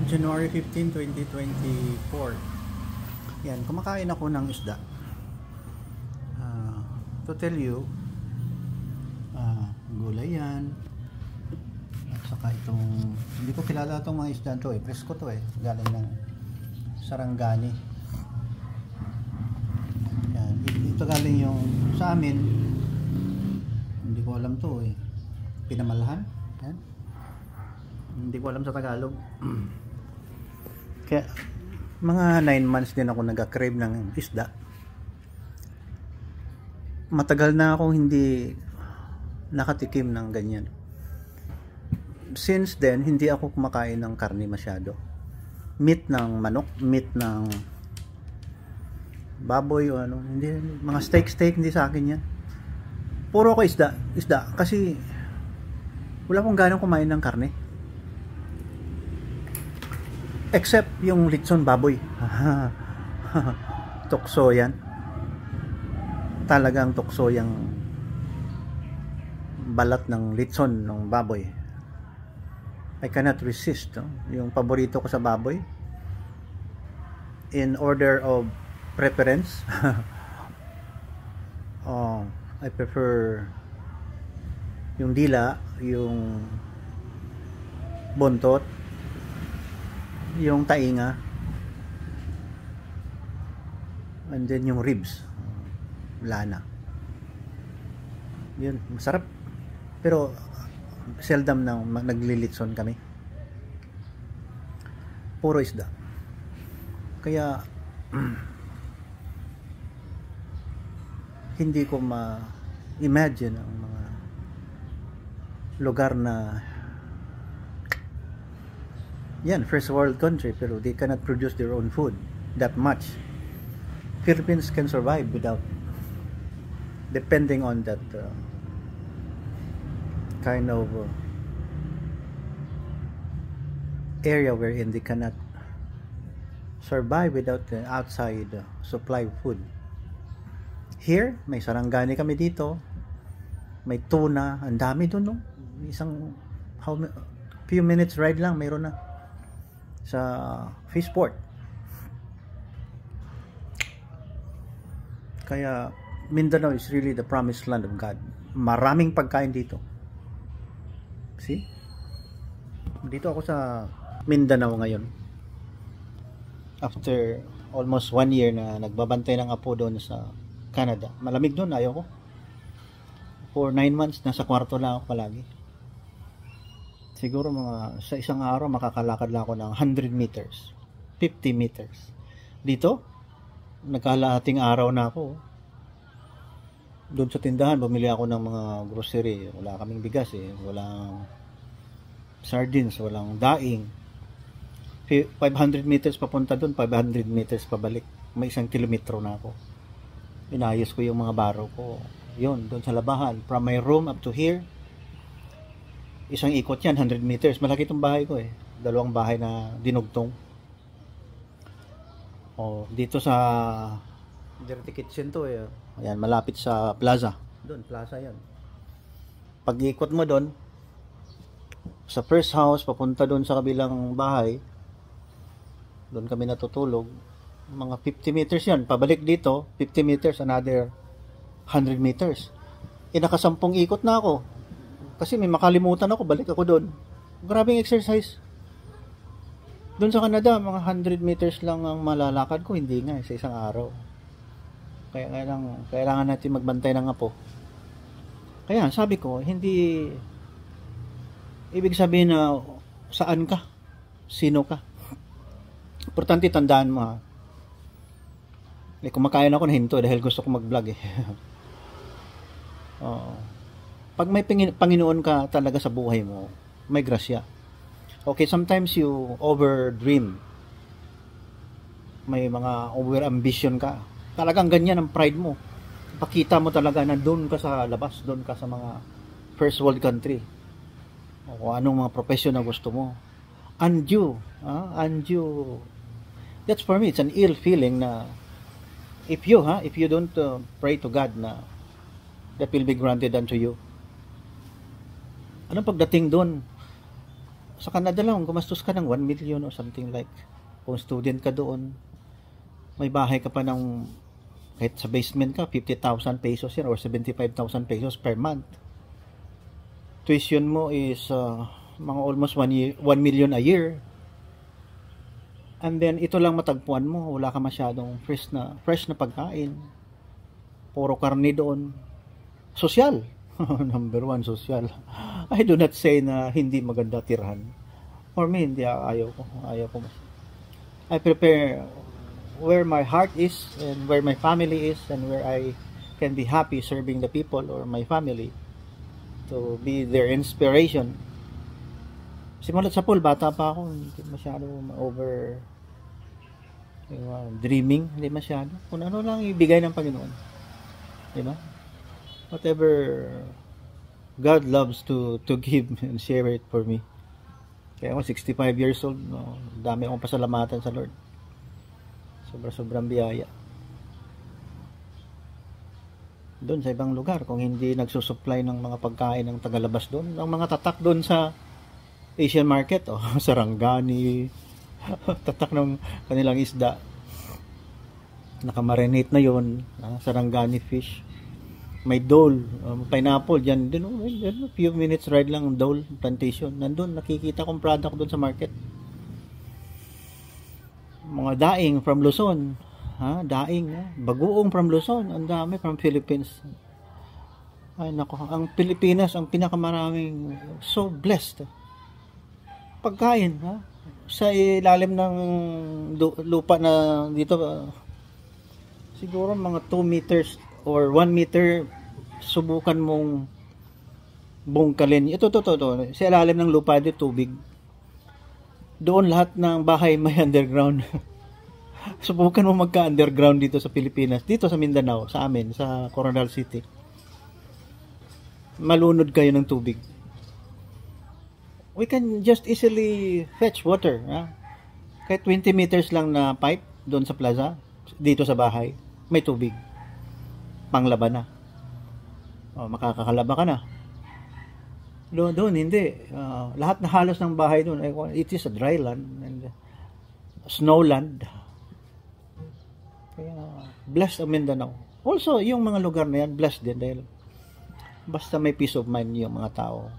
January 15, 2024. Yan, kumakain ako ng isda. To tell you, gulay yan. At saka itong, hindi ko kilala itong mga isda to presko to galing ng Sarangani. Yan, ito galing yung sa amin, hindi ko alam to pinamalahan. Yan. Hindi ko alam sa Tagalog. Kaya mga 9 months din ako nag-crave ng isda. Matagal na ako hindi nakatikim ng ganyan. Since then, hindi ako kumakain ng karne masyado. Meat ng manok, meat ng baboy o ano, hindi, mga steak hindi sa akin yan. Puro ako isda kasi wala akong ganang kumain ng karne. Except yung litson baboy. Tukso yan. Talagang tukso yung balat ng litson ng baboy. I cannot resist. Yung paborito ko sa baboy, in order of preference, I prefer yung dila, yung buntot, yung tainga, and then yung ribs, lana. Yun, masarap. Pero seldom na naglilitson kami. Puro isda. Kaya hindi ko ma-imagine ang mga lugar na yan, first world country, pero they cannot produce their own food that much. Philippines can survive without depending on that kind of area wherein they cannot survive without the outside supply of food. Here, may Sarangani kami dito, may tuna, ang dami doon, no? Isang few minutes ride lang mayroon na sa Fishport. Kaya Mindanao is really the promised land of God. Maraming pagkain dito. See? Dito ako sa Mindanao ngayon. After almost 1 year na nagbabantay ng apo doon sa Canada. Malamig doon, ayaw ko. For 9 months, nasa kwarto lang ako palagi. Siguro sa isang araw makakalakad lang ako ng 100 meters, 50 meters. Dito, nagkalahating araw na ako. Doon sa tindahan, bumili ako ng mga grocery. Wala kaming bigas walang sardines, walang daing. 500 meters papunta doon, 500 meters pabalik. May 1 kilometro na ako. Inayos ko yung mga baro ko. Yun, doon sa labahan. From my room up to here, isang ikot yan, 100 meters. Malaki itong bahay ko 2 bahay na dinugtong. Dito sa Dirty Kitchen to Ayan, malapit sa plaza. Doon, plaza yan. Pag ikot mo doon, sa first house, papunta doon sa kabilang bahay, doon kami natutulog. Mga 50 meters yan. Pabalik dito, 50 meters, another 100 meters. Nakasampung ikot na ako. Kasi may makalimutan ako, balik ako doon. Grabing exercise. Doon sa Canada, mga 100 meters lang ang malalakad ko, hindi nga sa isang araw. Kaya kailangan natin magbantay ng apo. Kaya sabi ko, hindi ibig sabihin na saan ka, sino ka. Importante tandaan mo kumakain ako na hinto dahil gusto ko mag-vlog Pag may Panginoon ka talaga sa buhay mo, may grasya. Okay, sometimes you overdream. May mga over-ambition ka. Talagang ganyan ang pride mo. Pakita mo talaga na doon ka sa labas, doon ka sa mga first world country. O anong mga profession na gusto mo. Undue. That's for me, it's an ill feeling na if you don't pray to God na that will be granted unto you. Anong pagdating doon? Sa Canada lang, gumastos ka ng 1 million or something like. Kung student ka doon, may bahay ka pa ng, kahit sa basement ka, 50,000 pesos yan or 75,000 pesos per month. Tuition mo is mga almost 1 million a year. And then, ito lang matagpuan mo. Wala ka masyadong fresh na pagkain. Puro karne doon. Social. Number 1, social. I do not say na hindi maganda tirahan. For me, hindi. Ayaw ko. I prepare where my heart is and where my family is and where I can be happy serving the people or my family to be their inspiration. Simulat sa pool, bata pa ako, hindi masyado over dreaming, hindi masyado. Kung ano lang ibigay ng Panginoon. Diba? Whatever God loves to give and share it for me. Kaya ako 65 years old, no, dami akong pasalamatan sa Lord. Sobrang biyaya. Doon sa ibang lugar, kung hindi nagsusupply ng mga pagkain ng tagalabas doon, ang mga tatak doon sa Asian market, sarangani, tatak ng kanilang isda, nakamarinate na yon, sarangani fish, may dole, pineapple, dyan din, few minutes ride lang ang dole plantation, nandun, nakikita kong product doon sa market. Mga daing from Luzon, bagoong from Luzon, ang dami from Philippines. Ay nako, ang Pilipinas ang pinakamaraming, so blessed. Pagkain, sa ilalim ng lupa na dito, siguro mga 2 meters or 1 meter, subukan mong bungkalin. Ito, sa ilalim ng lupa dito, tubig. Doon lahat ng bahay may underground. Subukan mo magka-underground dito sa Pilipinas, dito sa Mindanao, sa amin, sa Coronadal City. Malunod kayo ng tubig. We can just easily fetch water. Kahit 20 meters lang na pipe doon sa plaza, dito sa bahay, may tubig. Panglaba na. Makakakalaba ka na. Doon hindi. Lahat na halos ng bahay doon, it is a dry land and snow land. Kaya, blessed ang Mindanao. Also, yung mga lugar na yan, blessed din dahil basta may peace of mind yung mga tao.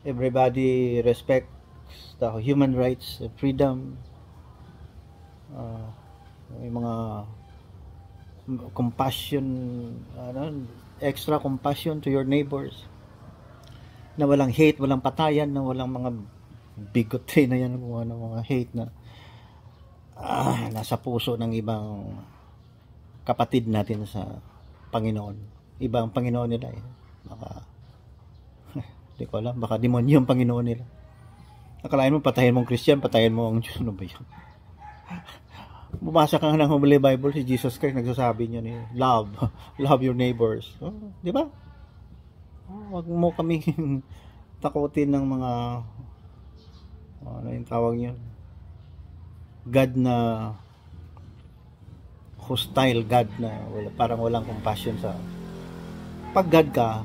Everybody respects the human rights, freedom, may mga compassion, extra compassion to your neighbors, na walang hate, walang patayan, na walang mga bigote na yan, mga hate na nasa puso ng ibang kapatid natin sa Panginoon. Ibang Panginoon nila baka hindi ko alam, baka demonyo yung Panginoon nila. Akalain mo patayin mong Christian, patayin mo ang Diyos. Ano ba yun? Bumasa ka ng Holy Bible, si Jesus Christ nagsasabi niya ni love your neighbors. Di ba? Wag mo kaming takutin ng mga ano yung tawag niyo, God na hostile, God na parang walang compassion sa pag God ka,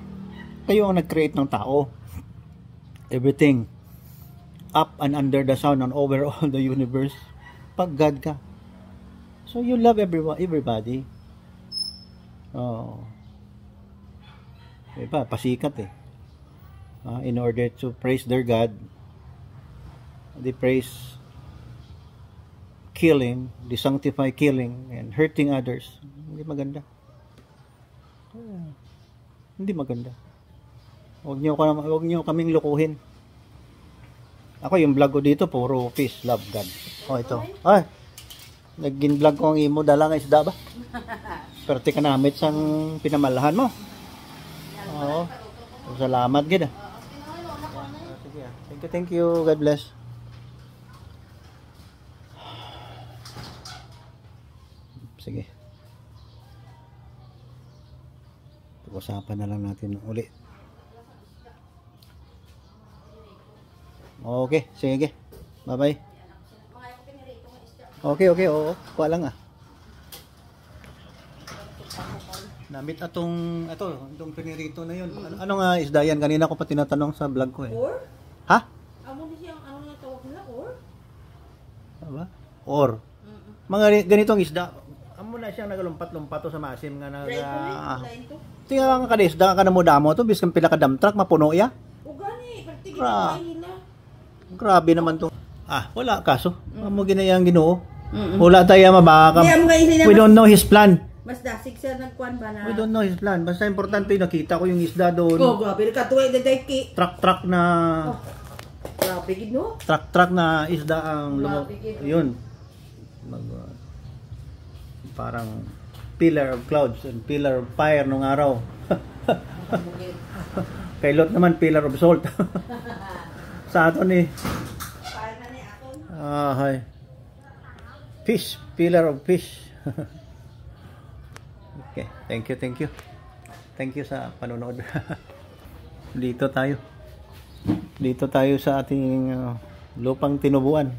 kayo ang nag-create ng tao. Everything up and under the sun and over all the universe, pag God ka. So you love everybody. Diba, pasikat in order to praise their God, they praise killing, they sanctify killing and hurting others. Hindi maganda. Hindi maganda. Huwag niyo kaming lukuhin. Ako yung vlog ko dito puro peace, love, God. Ito. Ay. Naging vlog ko ang imo dala nga isda ba? Pero tika namit sang pinamalahan mo. Oo. Salamat gid. Sige. Thank you. God bless. Sige. Pag-usapan na lang natin uli. Okay, sige. Bye-bye. Okay, oo. Kuha lang Namit itong pinirito na yun. Ano nga isda yan? Kanina ko pa tinatanong sa vlog ko Or? Ha? Amo ni siya Diba? Or, mga ganitong isda, amo na siyang nagalumpat-lumpat sa masim nga tingnan ka isda ka na mo damo to biskan pila ka dump truck mapuno ya. Ugani, pertigil Gra- nila. Grabe naman to. Wala kaso. Amo ginayang Ginoo. Wala tayo mabaka. We don't know his plan. Mas dasig siya nagkuan ba na? We don't know his plan. Basta importante nakita ko yung isda doon. Grabe ka tuwi daday ki. Truck na Grabe gid no? truck na isda ang yun. Parang pillar of clouds and pillar of fire nung araw. Kay Lot naman pillar of salt. Sa aton eh. Hi. Fish, pillar of fish. Okay, thank you. Thank you sa panonood. Dito tayo sa ating lupang tinubuan.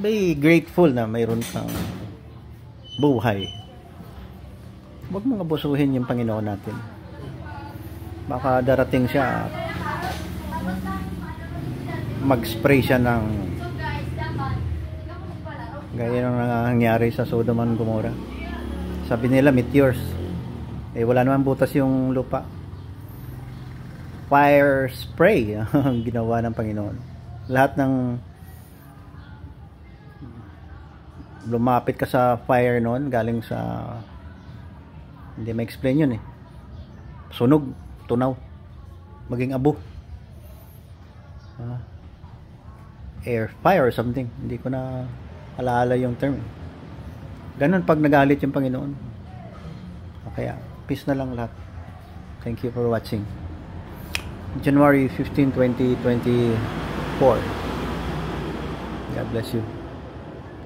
Be grateful na mayroon kang buhay. Huwag mong abusuhin yung Panginoon natin. Baka darating siya at mag-spray siya ng gaya ng nangyari sa Sodom and Gomorrah. Sabi nila meteors. Wala naman butas yung lupa. Fire spray ang ginawa ng Panginoon. Lahat ng lumapit ka sa fire noon galing sa hindi ma-explain yun sunog, tunaw, maging abo, air fire or something, hindi ko na alaala yung term. Ganun pag nagalit yung Panginoon. Kaya peace na lang lahat. Thank you for watching. January 15, 2024. God bless you.